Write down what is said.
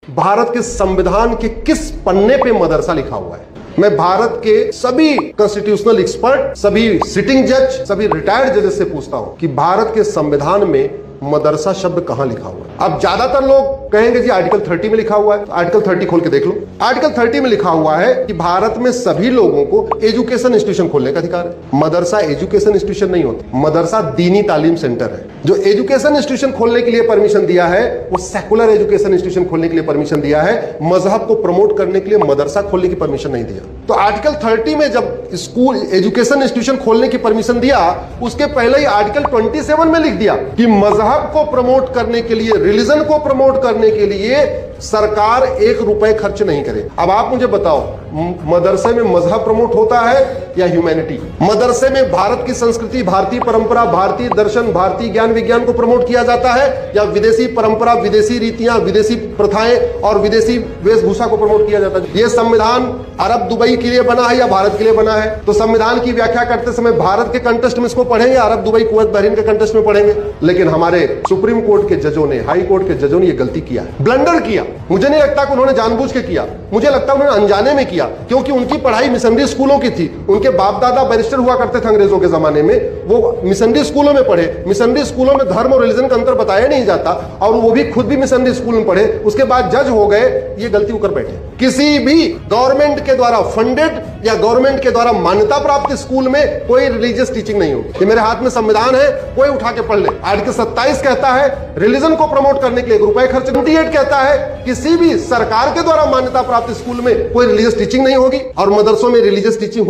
भारत के संविधान के किस पन्ने पे मदरसा लिखा हुआ है? मैं भारत के सभी कॉन्स्टिट्यूशनल एक्सपर्ट, सभी सिटिंग जज, सभी रिटायर्ड जजेस से पूछता हूं कि भारत के संविधान में मदरसा शब्द कहां लिखा हुआ है? अब ज्यादातर लोग कहेंगे जी आर्टिकल 30 में लिखा हुआ है। तो आर्टिकल 30 खोल के देख लो। आर्टिकल 30 में लिखा हुआ है कि भारत में सभी लोगों को एजुकेशन इंस्टीट्यूशन खोलने का अधिकार है। मदरसा एजुकेशन इंस्टीट्यूशन नहीं होता, मदरसा दीनी तालीम सेंटर है। जो एजुकेशन इंस्टीट्यूशन खोलने के लिए परमिशन दिया है वो सेकुलर एजुकेशन इंस्टीट्यूशन खोलने के लिए परमिशन दिया है, मजहब को प्रमोट करने के लिए मदरसा खोलने की परमिशन नहीं दिया। तो आर्टिकल 30 में जब स्कूल एजुकेशन इंस्टीट्यूशन खोलने की परमिशन दिया, उसके पहले ही आर्टिकल 27 में लिख दिया कि मजहब को प्रमोट करने के लिए, रिलीजन को प्रमोट करने के लिए सरकार 1 रुपए खर्च नहीं करे। अब आप मुझे बताओ, मदरसे में मजहब प्रमोट होता है या ह्यूमैनिटी? मदरसे में भारत की संस्कृति, भारतीय परंपरा, भारतीय दर्शन, भारतीय ज्ञान विज्ञान को प्रमोट किया जाता है या विदेशी परंपरा, विदेशी रीतियां, विदेशी प्रथाएं और विदेशी वेशभूषा को प्रमोट किया जाता है? यह संविधान अरब दुबई के लिए बना है या भारत के लिए बना है? तो संविधान की व्याख्या करते समय भारत के कंटेस्ट में इसको पढ़ेंगे, अरब दुबई कुवैत बहरीन के कंटेस्ट में पढ़ेंगे? लेकिन हमारे सुप्रीम कोर्ट के जजों ने, हाई कोर्ट के जजों ने यह गलती किया है, ब्लंडर किया। मुझे नहीं लगता कि उन्होंने जानबूझ के किया, मुझे लगता है उन्होंने अनजाने में किया, क्योंकि उनकी पढ़ाई मिशनरी स्कूलों की थी। उनके बाप दादा बैरिस्टर हुआ करते थे अंग्रेजों के जमाने में, वो मिशनरी स्कूलों में पढ़े। मिशनरी स्कूलों में धर्म और रिलीजन का अंतर बताया नहीं जाता और वो भी खुद भी मिशनरी स्कूल में पढ़े, उसके बाद जज हो गए। ये गलती होकर बैठे। किसी भी गवर्नमेंट के द्वारा फंडेड या गवर्नमेंट के द्वारा मान्यता प्राप्त स्कूल में कोई रिलीजियस टीचिंग नहीं होगी। ये मेरे हाथ में संविधान है, कोई उठा के पढ़ ले। आर्टिकल 27 कहता है रिलीजन को प्रमोट करने के लिए 1 रुपए खर्च। 28 कहता है किसी भी सरकार के द्वारा मान्यता प्राप्त स्कूल में कोई रिलीजियस टीचिंग नहीं होगी और मदरसों में रिलीजियस टीचिंग